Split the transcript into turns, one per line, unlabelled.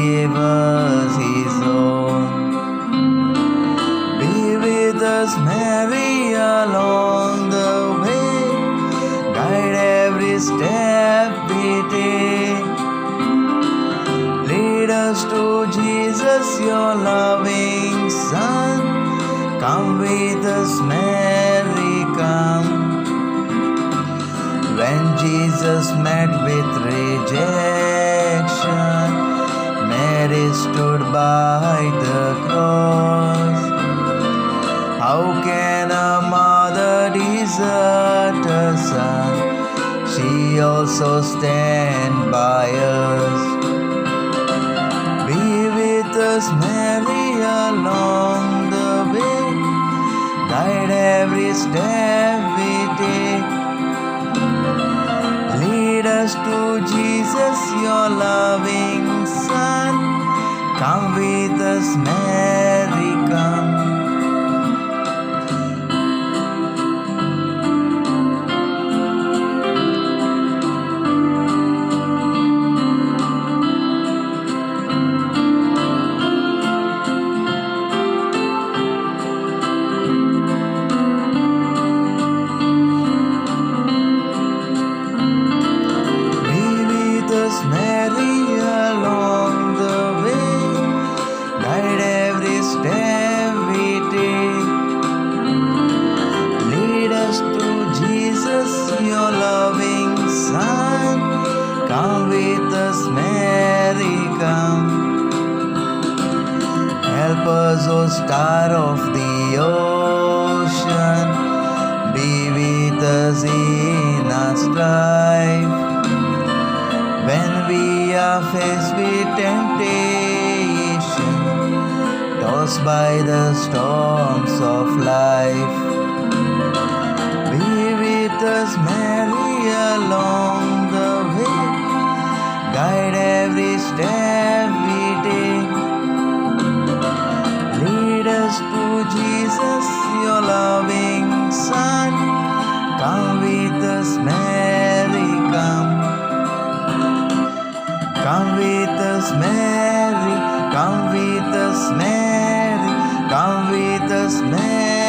gave us His own. Be with us, Mary, along the way. Guide every step we take. Lead us to Jesus, your loving Son. Come with us, Mary, come. When Jesus met with rejection, Mary stood by the cross. How can a mother desert her son? She also stands by us. Be with us, Mary, along the way. Guide every step we take. Lead us to Jesus, your loving Son. Come with us, Mary, come. Mary, along the way. Guide every step we take. Lead us to Jesus, your loving Son. Come with us, Mary, come. Help us, O star of the ocean. Be with us in our strife. When we are faced with temptation, tossed by the storms of life, be with us, Mary, along the way. Guide every step we take. Lead us to Jesus, your loving Son. Come with us, Mary, come. Come with us, Mary, come with us, Mary, come with us, Mary.